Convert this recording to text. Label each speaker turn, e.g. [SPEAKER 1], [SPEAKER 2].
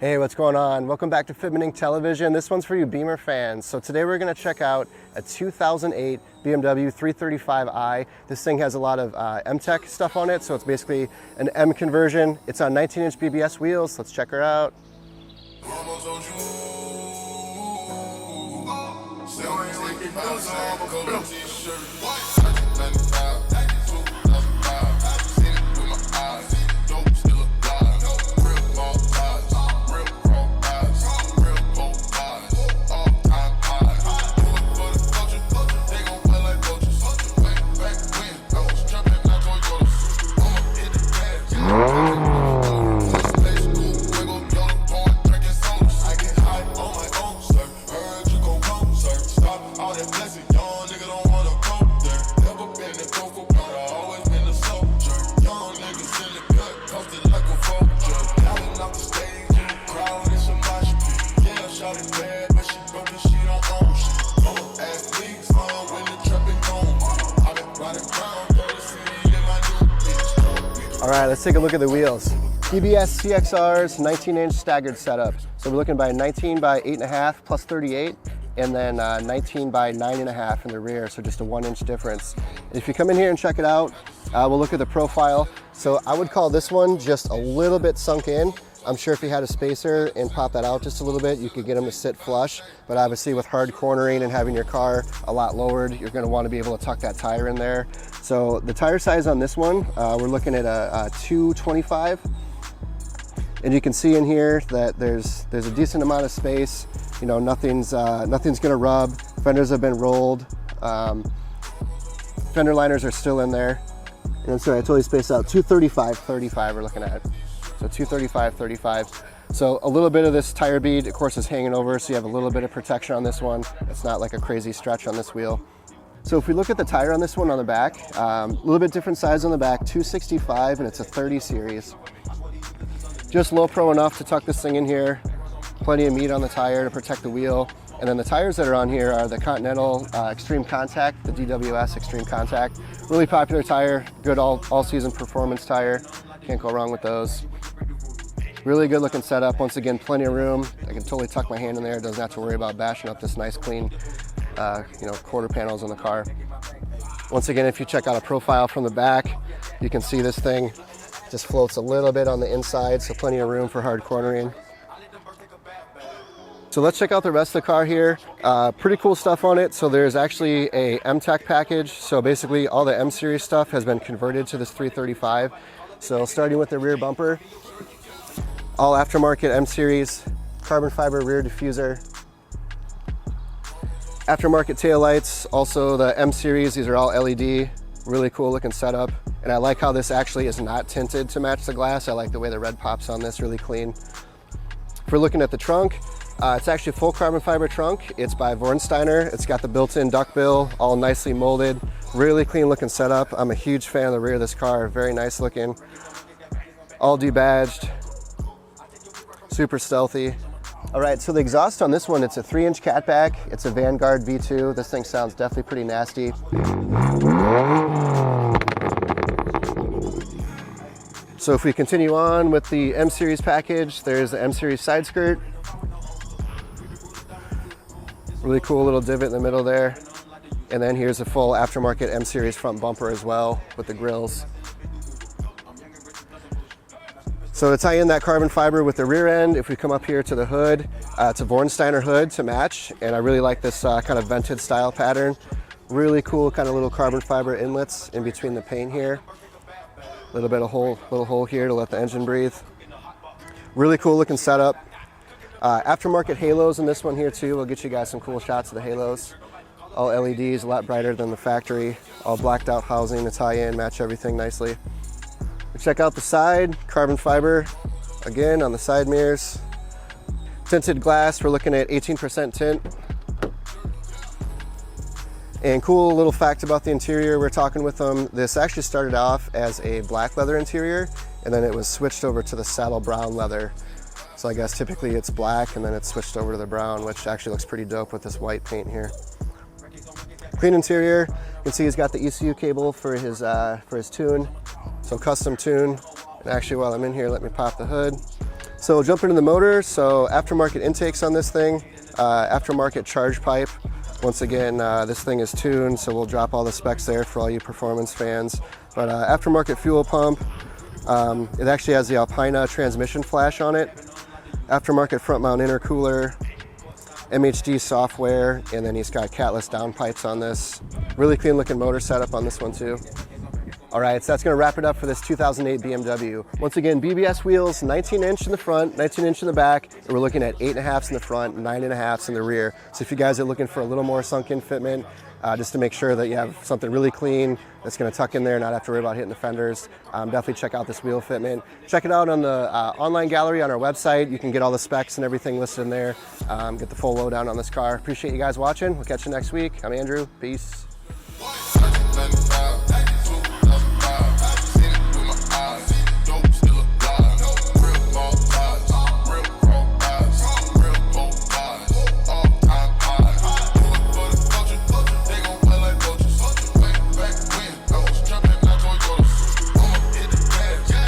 [SPEAKER 1] Hey, what's going on? Welcome back to Fitment Television. This one's for you Beamer fans. So today we're going to check out a 2008 BMW 335i. This thing has a lot of Mtech stuff on it, so it's basically an M conversion. It's on 19-inch BBS wheels. Let's check her out. All right, let's take a look at the wheels. BBS CX-R's 19-inch staggered setup. So we're looking by 19 by 8.5 plus 38, and then 19 by 9.5 in the rear, so just a 1-inch difference. If you come in here and check it out, we'll look at the profile. So I would call this one just a little bit sunk in. I'm sure if you had a spacer and pop that out just a little bit, you could get them to sit flush. But obviously with hard cornering and having your car a lot lowered, you're going to want to be able to tuck that tire in there. So the tire size on this one, we're looking at a 225. And you can see in here that there's a decent amount of space. You know, nothing's going to rub. Fenders have been rolled. Fender liners are still in there. And sorry, I totally spaced out. 235/35 we're looking at. So 235/35. So a little bit of this tire bead, of course, is hanging over, so you have a little bit of protection on this one. It's not like a crazy stretch on this wheel. So if we look at the tire on this one on the back, a little bit different size on the back, 265, and it's a 30 series. Just low pro enough to tuck this thing in here. Plenty of meat on the tire to protect the wheel. And then the tires that are on here are the Continental ExtremeContact, the DWS ExtremeContact. Really popular tire, good all-season performance tire. Can't go wrong with those. Really good looking setup. Once again, plenty of room. I can totally tuck my hand in there. Doesn't have to worry about bashing up this nice clean quarter panels on the car. Once again, if you check out a profile from the back, you can see this thing just floats a little bit on the inside, so plenty of room for hard cornering. So let's check out the rest of the car here. Pretty cool stuff on it. So there's actually a Mtech package. So basically all the M series stuff has been converted to this 335. So starting with the rear bumper, all aftermarket M series, carbon fiber rear diffuser. Aftermarket taillights, also the M series, these are all LED. Really cool looking setup. And I like how this actually is not tinted to match the glass. I like the way the red pops on this, really clean. If we're looking at the trunk, it's actually a full carbon fiber trunk. It's by Vorsteiner. It's got the built-in duckbill, all nicely molded. Really clean looking setup. I'm a huge fan of the rear of this car. Very nice looking. All debadged. Super stealthy. All right, so the exhaust on this one, it's a 3-inch catback. It's a Vanguard V2. This thing sounds definitely pretty nasty. So if we continue on with the M series package, there's the M series side skirt. Really cool little divot in the middle there. And then here's a full aftermarket M series front bumper as well with the grills. So to tie in that carbon fiber with the rear end, if we come up here to the hood, it's a Vorsteiner hood to match. And I really like this kind of vented style pattern. Really cool kind of little carbon fiber inlets in between the paint here. A little bit of little hole here to let the engine breathe. Really cool looking setup. Aftermarket halos in this one here too. We'll get you guys some cool shots of the halos. All LEDs, a lot brighter than the factory. All blacked out housing to tie in, match everything nicely. Check out the side, carbon fiber, again on the side mirrors. Tinted glass, we're looking at 18% tint. And cool little fact about the interior, we're talking with them. This actually started off as a black leather interior, and then it was switched over to the saddle brown leather. So I guess typically it's black, and then it's switched over to the brown, which actually looks pretty dope with this white paint here. Clean interior. You can see he's got the ECU cable for his tune. So custom tune. And actually while I'm in here, let me pop the hood. So jump into the motor. So aftermarket intakes on this thing, aftermarket charge pipe. Once again, this thing is tuned, so we'll drop all the specs there for all you performance fans. But aftermarket fuel pump. It actually has the Alpina transmission flash on it. Aftermarket front mount intercooler. MHD software, and then he's got catless downpipes on this. Really clean looking motor setup on this one too. All right, so that's gonna wrap it up for this 2008 BMW. Once again, BBS wheels, 19-inch in the front, 19-inch in the back, and we're looking at 8.5s in the front, 9.5s in the rear. So if you guys are looking for a little more sunk-in fitment, just to make sure that you have something really clean that's gonna tuck in there, not have to worry about hitting the fenders, definitely check out this wheel fitment. Check it out on the online gallery on our website. You can get all the specs and everything listed in there. Get the full lowdown on this car. Appreciate you guys watching. We'll catch you next week. I'm Andrew. Peace.